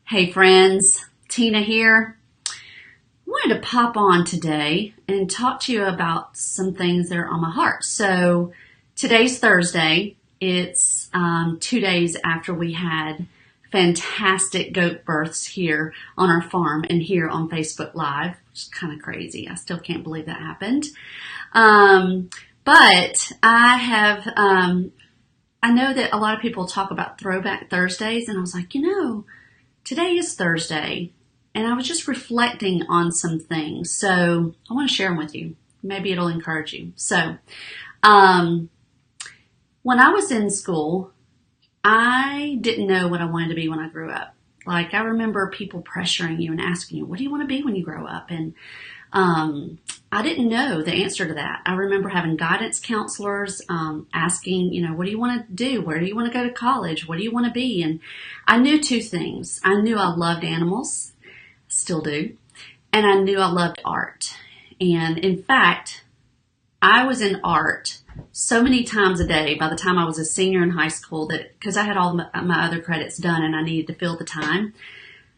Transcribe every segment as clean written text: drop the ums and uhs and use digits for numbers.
Hey friends, Tina here. I wanted to pop on today and talk to you about some things that are on my heart. So today's Thursday. It's 2 days after we had fantastic goat births here on our farm and here on Facebook Live, which is kind of crazy. I still can't believe that happened. But I know that a lot of people talk about Throwback Thursdays, and I was like, today is Thursday, and I was just reflecting on some things. So I want to share them with you. Maybe it'll encourage you. So when I was in school, I didn't know what I wanted to be when I grew up. Like, I remember people pressuring you and asking you, what do you want to be when you grow up? And I didn't know the answer to that. I remember having guidance counselors asking, what do you want to do? Where do you want to go to college? What do you want to be? And I knew two things. I knew I loved animals, still do, and I knew I loved art. And in fact, I was in art so many times a day by the time I was a senior in high school that because I had all my other credits done and I needed to fill the time.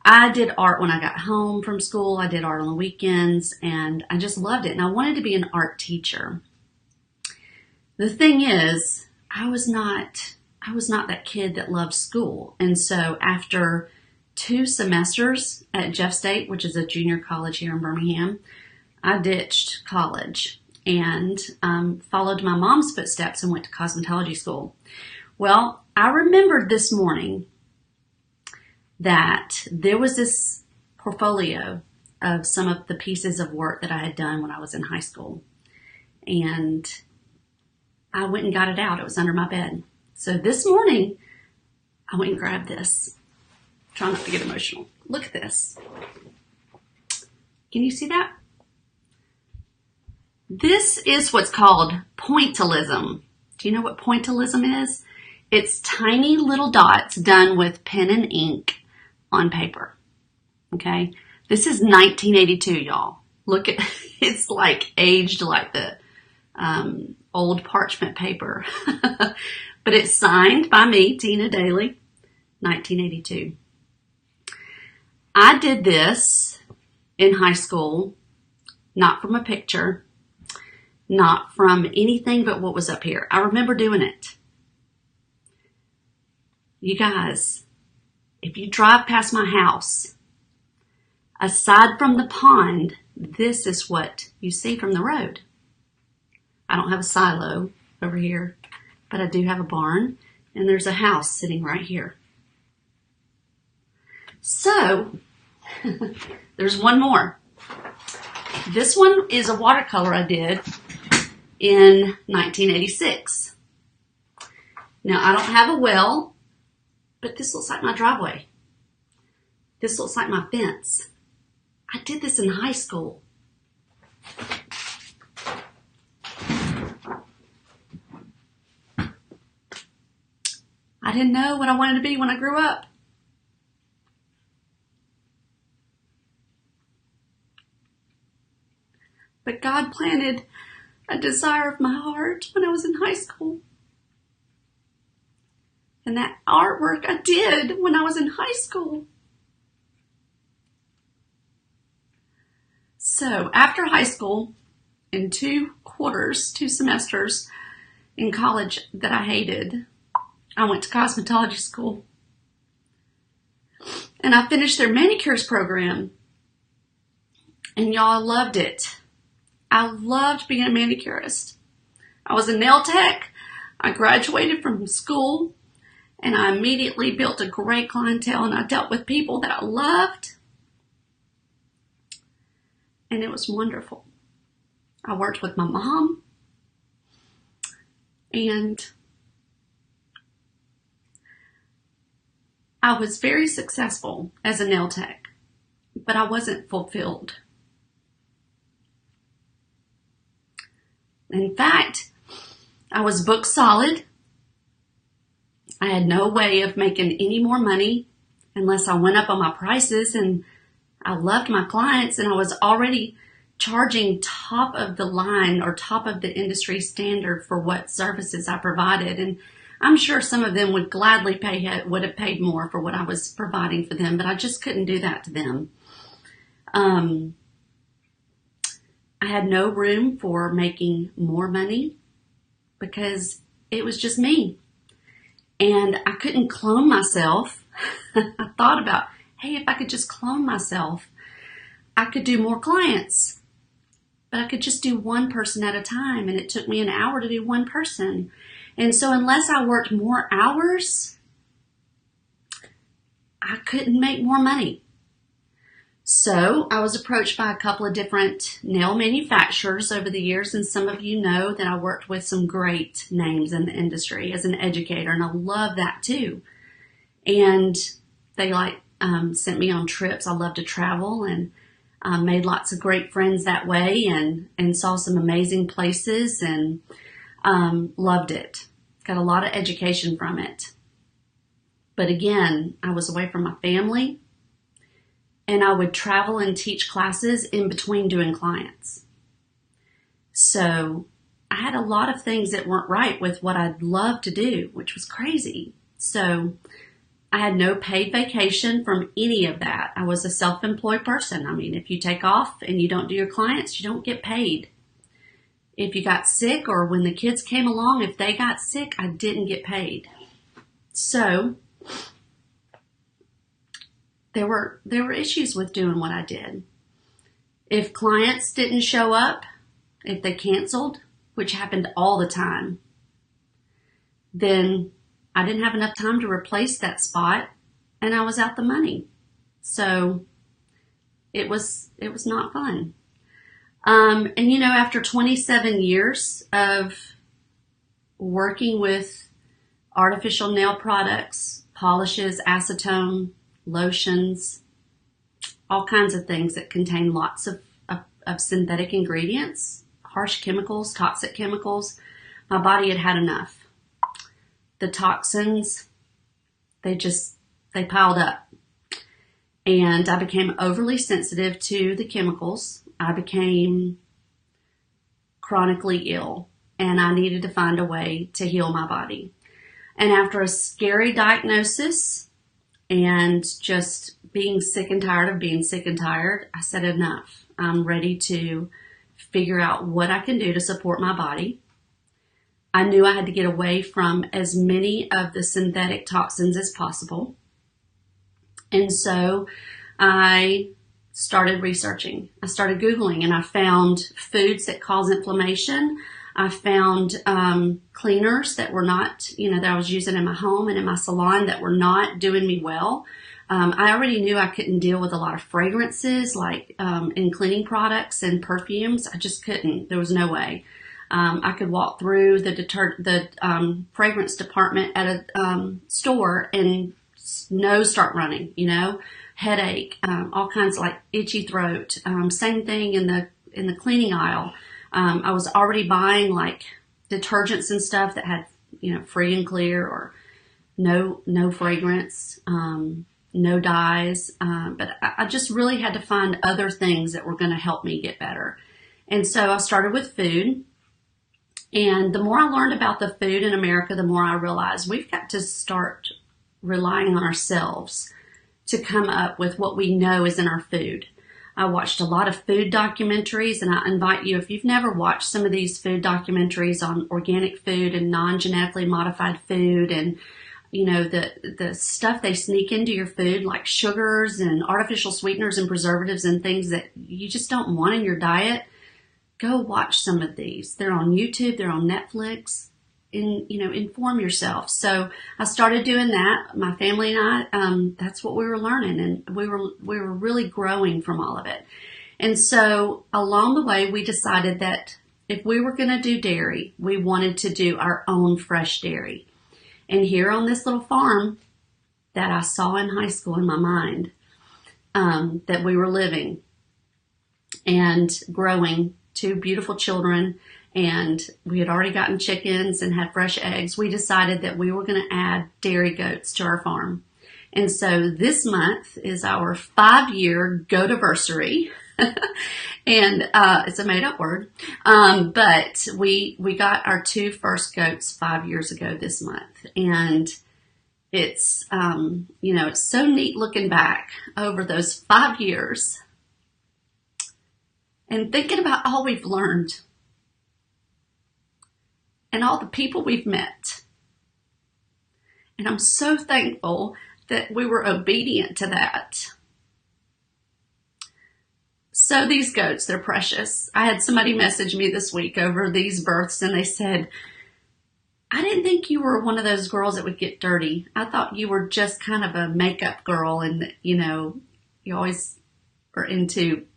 I did art when I got home from school. I did art on the weekends, and I just loved it. And I wanted to be an art teacher. The thing is, I was not that kid that loved school. And so after 2 semesters at Jeff State, which is a junior college here in Birmingham, I ditched college and followed my mom's footsteps and went to cosmetology school. Well, I remembered this morning that there was this portfolio of some of the pieces of work that I had done when I was in high school. And I went and got it out. It was under my bed. So this morning, I went and grabbed this. Try not to get emotional. Look at this. Can you see that? This is what's called pointillism. Do you know what pointillism is? It's tiny little dots done with pen and ink on paper. Okay. This is 1982, y'all. Look at, it's like aged like the old parchment paper. But it's signed by me, Tina Daly, 1982. I did this in high school, not from a picture, not from anything but what was up here. I remember doing it. You guys, if you drive past my house, aside from the pond, this is what you see from the road. I don't have a silo over here, but I do have a barn, and there's a house sitting right here. So, there's one more. This one is a watercolor I did in 1986. Now, I don't have a well, but this looks like my driveway. This looks like my fence. I did this in high school. I didn't know what I wanted to be when I grew up. But God planted a desire of my heart when I was in high school. And that artwork I did when I was in high school. So after high school, in 2 semesters in college that I hated, I went to cosmetology school. And I finished their manicures program. And y'all, loved it. I loved being a manicurist. I was a nail tech. I graduated from school. And I immediately built a great clientele, and I dealt with people that I loved. And it was wonderful. I worked with my mom. And I was very successful as a nail tech, but I wasn't fulfilled. In fact, I was booked solid. I had no way of making any more money unless I went up on my prices, and I loved my clients, and I was already charging top of the line or top of the industry standard for what services I provided. And I'm sure some of them would gladly would have paid more for what I was providing for them, but I just couldn't do that to them. I had no room for making more money because it was just me. And I couldn't clone myself. I thought about, hey, if I could just clone myself, I could do more clients. But I could just do one person at a time, and it took me an hour to do one person. And so unless I worked more hours, I couldn't make more money. So I was approached by a couple of different nail manufacturers over the years, and some of you know that I worked with some great names in the industry as an educator, and I love that too. And they sent me on trips. I love to travel, and made lots of great friends that way, and saw some amazing places, and loved it. Got a lot of education from it. But again, I was away from my family, and I would travel and teach classes in between doing clients. So I had a lot of things that weren't right with what I'd love to do, which was crazy. So I had no paid vacation from any of that. I was a self-employed person. I mean, if you take off and you don't do your clients, you don't get paid. If you got sick, or when the kids came along, if they got sick, I didn't get paid. So there were issues with doing what I did. If clients didn't show up, if they canceled, which happened all the time, then I didn't have enough time to replace that spot, and I was out the money. So it was not fun. And after 27 years of working with artificial nail products, polishes, acetone, lotions, all kinds of things that contain lots of synthetic ingredients, harsh chemicals, toxic chemicals, my body had had enough. The toxins, they piled up. And I became overly sensitive to the chemicals. I became chronically ill, and I needed to find a way to heal my body. And after a scary diagnosis and just being sick and tired of being sick and tired, I said enough. I'm ready to figure out what I can do to support my body. I knew I had to get away from as many of the synthetic toxins as possible. And so I started researching. I started Googling, and I found foods that cause inflammation. I found cleaners that were not, that I was using in my home and in my salon that were not doing me well. I already knew I couldn't deal with a lot of fragrances, like in cleaning products and perfumes. I just couldn't. There was no way. I could walk through the fragrance department at a store and nose start running, headache, all kinds of like itchy throat. Same thing in the cleaning aisle. I was already buying like detergents and stuff that had, free and clear or no fragrance, no dyes. But I just really had to find other things that were going to help me get better. And so I started with food. And the more I learned about the food in America, the more I realized we've got to start relying on ourselves to come up with what we know is in our food. I watched a lot of food documentaries, and I invite you, if you've never watched some of these food documentaries on organic food and non-genetically modified food, and the stuff they sneak into your food, like sugars and artificial sweeteners and preservatives and things that you just don't want in your diet, go watch some of these. They're on YouTube, they're on Netflix. Inform yourself. So I started doing that. My family and I, that's what we were learning, and we were really growing from all of it. And so along the way, we decided that if we were going to do dairy, we wanted to do our own fresh dairy. And here on this little farm that I saw in high school in my mind, that we were living and growing 2 beautiful children, and we had already gotten chickens and had fresh eggs, we decided that we were going to add dairy goats to our farm. And so this month is our 5-year goat anniversary. And it's a made up word. But we got our two first goats 5 years ago this month. And it's, it's so neat looking back over those 5 years and thinking about all we've learned and all the people we've met. And I'm so thankful that we were obedient to that. So these goats, they're precious. I had somebody message me this week over these births, and they said, I didn't think you were one of those girls that would get dirty. I thought you were just kind of a makeup girl, and, you always are into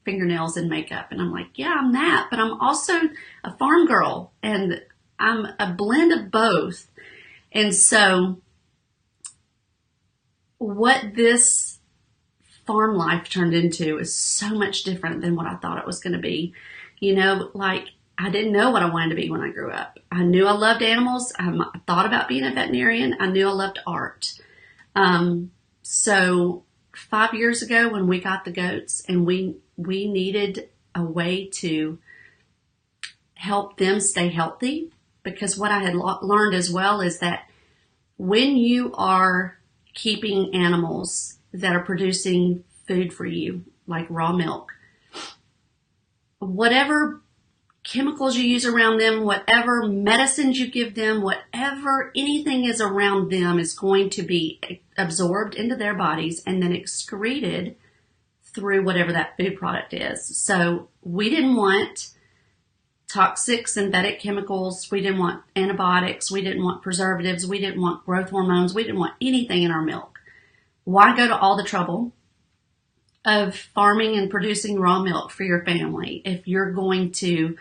fingernails and makeup. And I'm like, yeah, I'm that, but I'm also a farm girl, and I'm a blend of both. And so what this farm life turned into is so much different than what I thought it was going to be. I didn't know what I wanted to be when I grew up. I knew I loved animals. I thought about being a veterinarian. I knew I loved art. So 5 years ago when we got the goats and we needed a way to help them stay healthy, because what I had learned as well is that when you are keeping animals that are producing food for you, like raw milk, whatever chemicals you use around them, whatever medicines you give them, whatever anything is around them is going to be absorbed into their bodies and then excreted through whatever that food product is. So we didn't want toxic synthetic chemicals. We didn't want antibiotics. We didn't want preservatives. We didn't want growth hormones. We didn't want anything in our milk. Why go to all the trouble of farming and producing raw milk for your family if you're going to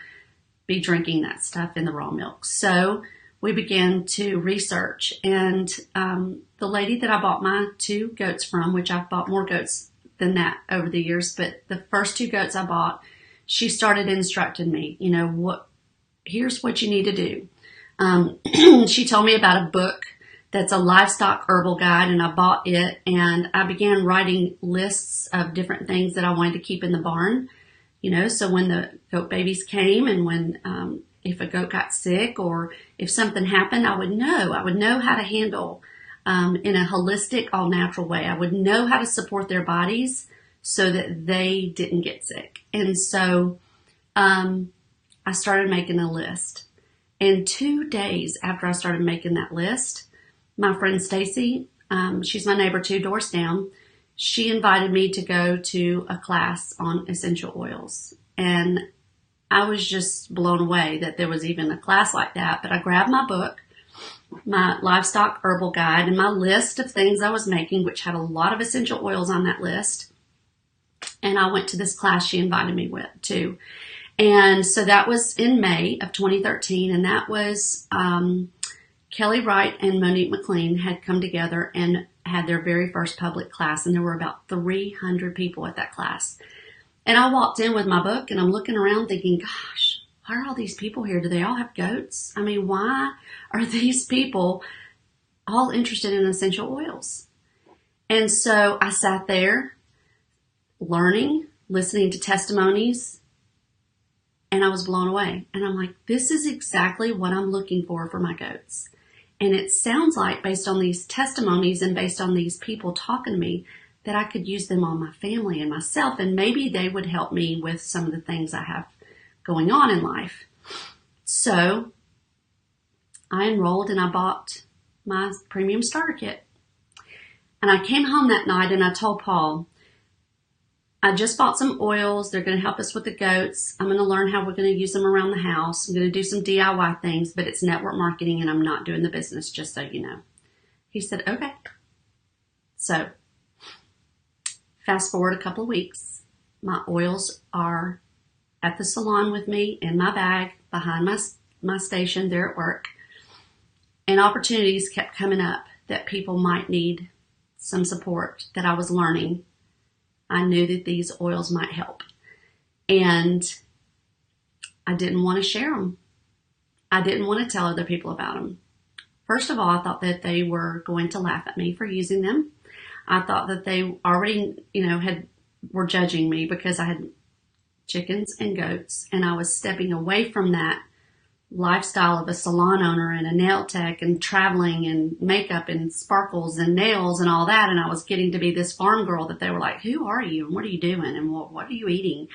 be drinking that stuff in the raw milk? So we began to research, and the lady that I bought my two goats from, which I've bought more goats than that over the years, but the first two goats I bought, she started instructing me, here's what you need to do. She told me about a book that's a livestock herbal guide, and I bought it, and I began writing lists of different things that I wanted to keep in the barn, so when the goat babies came and when, if a goat got sick or if something happened, I would know how to handle, in a holistic, all natural way. I would know how to support their bodies so that they didn't get sick. And so, I started making a list, and 2 days after I started making that list, my friend Stacy, she's my neighbor 2 doors down, she invited me to go to a class on essential oils. And I was just blown away that there was even a class like that. But I grabbed my book, my livestock herbal guide, and my list of things I was making, which had a lot of essential oils on that list. And I went to this class she invited me to. And so that was in May of 2013. And that was, Kelly Wright and Monique McLean had come together and had their very first public class, and there were about 300 people at that class. And I walked in with my book, and I'm looking around thinking, gosh, why are all these people here? Do they all have goats? I mean, why are these people all interested in essential oils? And so I sat there learning, listening to testimonies, and I was blown away. And I'm like, this is exactly what I'm looking for my goats. And it sounds like, based on these testimonies and based on these people talking to me, that I could use them on my family and myself, and maybe they would help me with some of the things I have going on in life. So I enrolled and I bought my premium starter kit. And I came home that night and I told Paul, I just bought some oils. They're going to help us with the goats. I'm going to learn how we're going to use them around the house. I'm going to do some DIY things, but it's network marketing and I'm not doing the business, just so you know. He said, okay. So fast forward a couple of weeks. My oils are at the salon with me in my bag behind my station there at work. And opportunities kept coming up that people might need some support that I was learning. I knew that these oils might help. And I didn't want to share them. I didn't want to tell other people about them. First of all, I thought that they were going to laugh at me for using them. I thought that they already, had were judging me because I had chickens and goats, and I was stepping away from that lifestyle of a salon owner and a nail tech and traveling and makeup and sparkles and nails and all that. And I was getting to be this farm girl that they were like, who are you? And what are you doing? And what are you eating?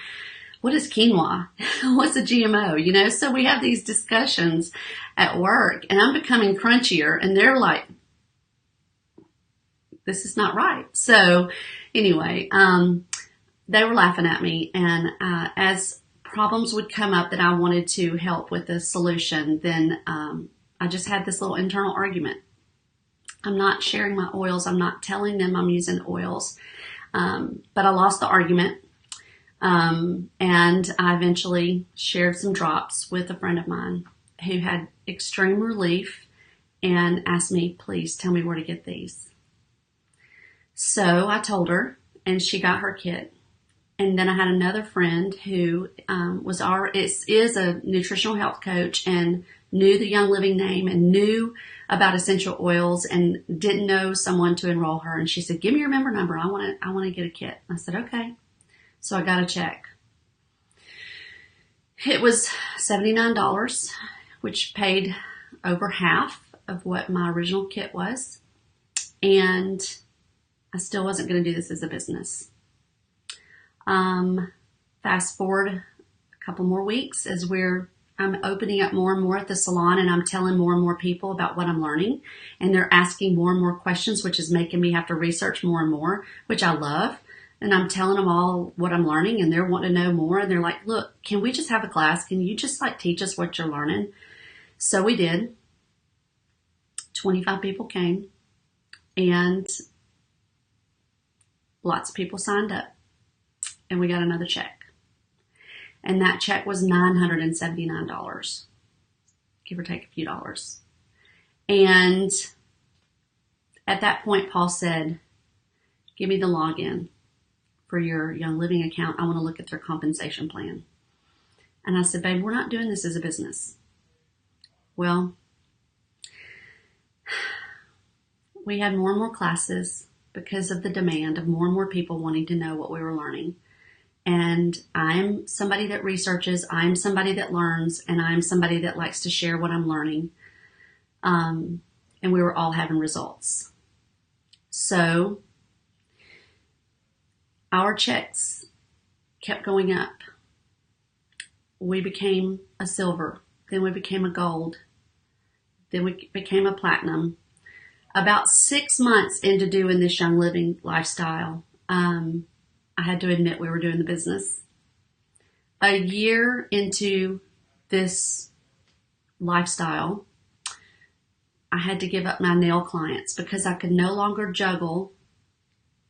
What is quinoa? What's a GMO? You know, so we have these discussions at work, and I'm becoming crunchier, and they're like, this is not right. So anyway, they were laughing at me, and as problems would come up that I wanted to help with the solution, then I just had this little internal argument. I'm not sharing my oils. I'm not telling them I'm using oils. But I lost the argument. And I eventually shared some drops with a friend of mine who had extreme relief and asked me, please tell me where to get these. So I told her, and she got her kit. And then I had another friend who is a nutritional health coach and knew the Young Living name and knew about essential oils and didn't know someone to enroll her. And she said, give me your member number. I want to get a kit. I said, okay. So I got a check. It was $79, which paid over half of what my original kit was. And I still wasn't going to do this as a business. Fast forward a couple more weeks as I'm opening up more and more at the salon, and I'm telling more and more people about what I'm learning, and they're asking more and more questions, which is making me have to research more and more, which I love. And I'm telling them all what I'm learning, and they're wanting to know more. And they're like, look, can we just have a class? Can you just teach us what you're learning? So we did. 25 people came, and lots of people signed up. And we got another check. And that check was $979, give or take a few dollars. And at that point, Paul said, give me the login for your Young Living account. I want to look at their compensation plan. And I said, babe, we're not doing this as a business. Well, we had more and more classes because of the demand of more and more people wanting to know what we were learning. And I'm somebody that researches, I'm somebody that learns, and I'm somebody that likes to share what I'm learning. And we were all having results. So our checks kept going up. We became a silver, then we became a gold, then we became a platinum. About 6 months into doing this Young Living lifestyle, I had to admit we were doing the business. A year into this lifestyle, I had to give up my nail clients because I could no longer juggle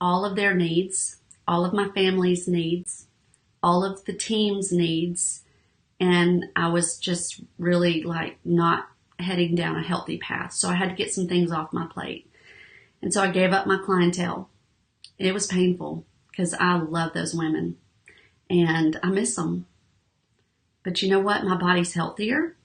all of their needs, all of my family's needs, all of the team's needs, and I was just really not heading down a healthy path. So I had to get some things off my plate. And so I gave up my clientele. It was painful because I love those women and I miss them. But you know what? My body's healthier.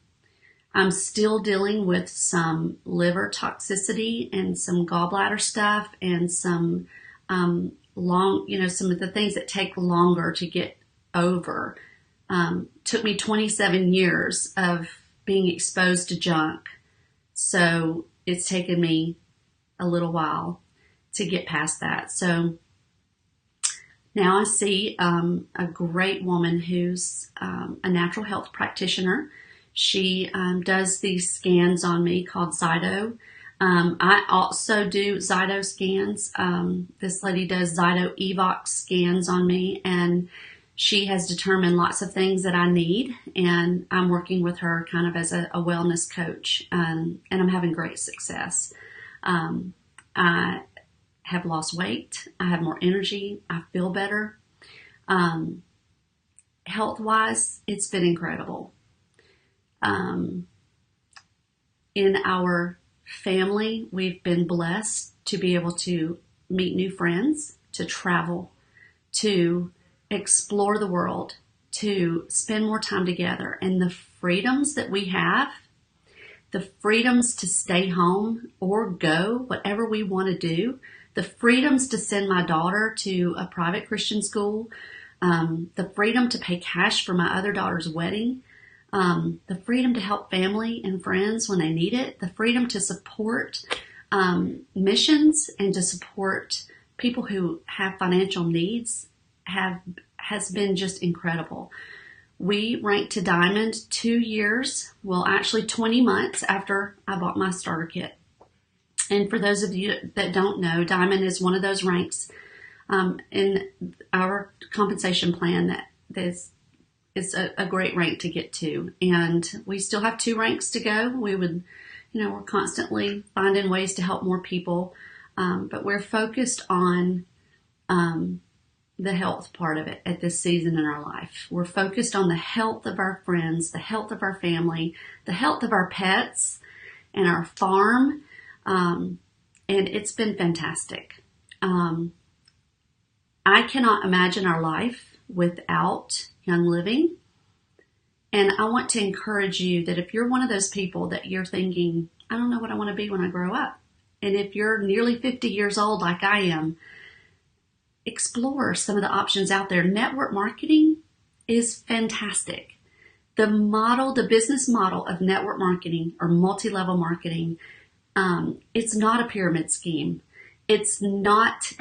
I'm still dealing with some liver toxicity and some gallbladder stuff and some some of the things that take longer to get over. Took me 27 years of being exposed to junk. So it's taken me a little while to get past that. So now I see a great woman who's a natural health practitioner. She does these scans on me called Zyto. I also do Zyto scans. This lady does Zyto Evox scans on me, and she has determined lots of things that I need, and I'm working with her kind of as a wellness coach, and I'm having great success. I have lost weight. I have more energy. I feel better. Health-wise, it's been incredible. In our family, we've been blessed to be able to meet new friends, to travel, to explore the world, to spend more time together. And the freedoms that we have, the freedoms to stay home or go, whatever we want to do, the freedoms to send my daughter to a private Christian school, the freedom to pay cash for my other daughter's wedding, the freedom to help family and friends when they need it, the freedom to support missions and to support people who have financial needs has been just incredible. We ranked to Diamond 2 years, well, actually 20 months after I bought my starter kit. And for those of you that don't know, Diamond is one of those ranks in our compensation plan that is a great rank to get to. And we still have 2 ranks to go. We're constantly finding ways to help more people. But we're focused on the health part of it at this season in our life. We're focused on the health of our friends, the health of our family, the health of our pets and our farm. And it's been fantastic. I cannot imagine our life without Young Living. And I want to encourage you that if you're one of those people that you're thinking, I don't know what I want to be when I grow up. And if you're nearly 50 years old like I am, explore some of the options out there. Network marketing is fantastic. The business model of network marketing or multi-level marketing, it's not a pyramid scheme. It's not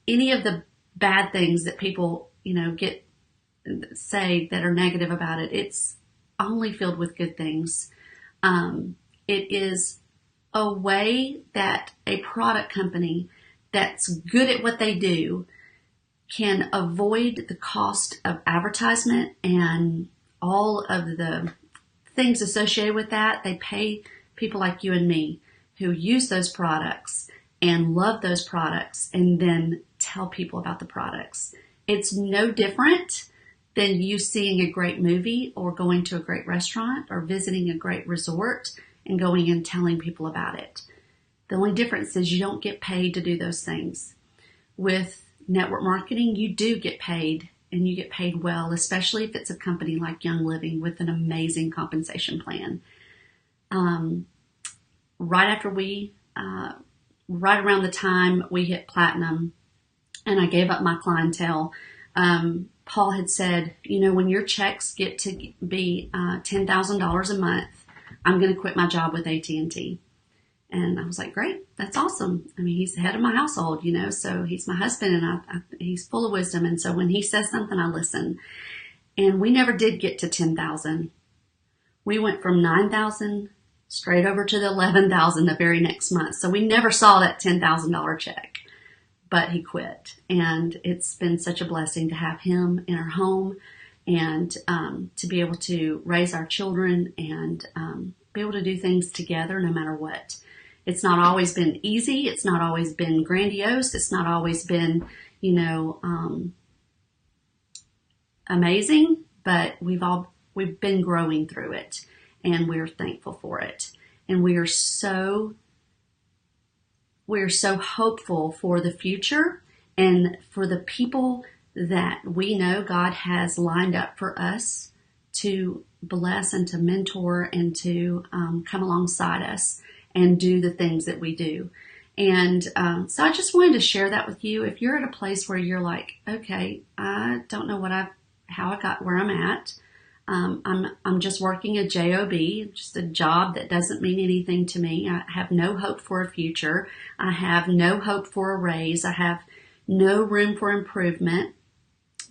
any of the bad things that people, say that are negative about it. It's only filled with good things. It is a way that a product company that's good at what they do can avoid the cost of advertisement and all of the things associated with that. They pay people like you and me who use those products and love those products and then tell people about the products. It's no different than you seeing a great movie or going to a great restaurant or visiting a great resort and going and telling people about it. The only difference is you don't get paid to do those things. With network marketing, you do get paid, and you get paid well, especially if it's a company like Young Living with an amazing compensation plan. Right around the time we hit platinum and I gave up my clientele, Paul had said, when your checks get to be $10,000 a month, I'm going to quit my job with AT&T. And I was like, great, that's awesome. I mean, he's the head of my household, so he's my husband and he's full of wisdom. And so when he says something, I listen. And we never did get to 10,000. We went from 9,000 straight over to the 11,000 the very next month. So we never saw that $10,000 check, but he quit. And it's been such a blessing to have him in our home and to be able to raise our children and be able to do things together no matter what. It's not always been easy. It's not always been grandiose. It's not always been, amazing, but we've been growing through it and we're thankful for it. And we're so hopeful for the future and for the people that we know God has lined up for us to bless and to mentor and to come alongside us and do the things that we do. And so I just wanted to share that with you. If you're at a place where you're like, okay, I don't know how I got where I'm at. I'm just working a job, just a job that doesn't mean anything to me. I have no hope for a future. I have no hope for a raise. I have no room for improvement.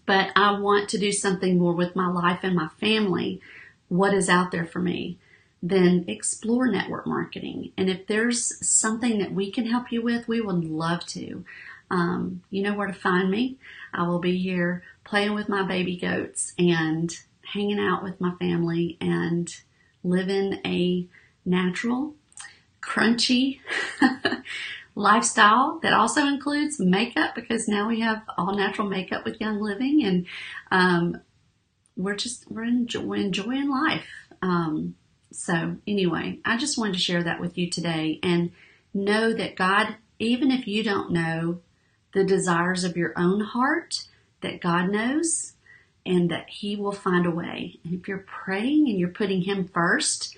But I want to do something more with my life and my family. What is out there for me? Then explore network marketing. And if there's something that we can help you with, we would love to. You know where to find me. I will be here playing with my baby goats and hanging out with my family and living a natural, crunchy lifestyle that also includes makeup, because now we have all natural makeup with Young Living, and we're enjoying life. So anyway, I just wanted to share that with you today, and know that God, even if you don't know the desires of your own heart, that God knows and that He will find a way. And if you're praying and you're putting Him first,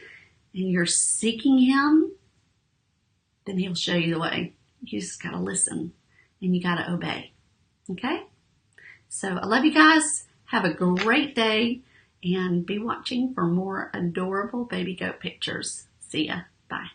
and you're seeking Him, then He'll show you the way. You just got to listen and you got to obey. Okay? So I love you guys. Have a great day and be watching for more adorable baby goat pictures. See ya. Bye.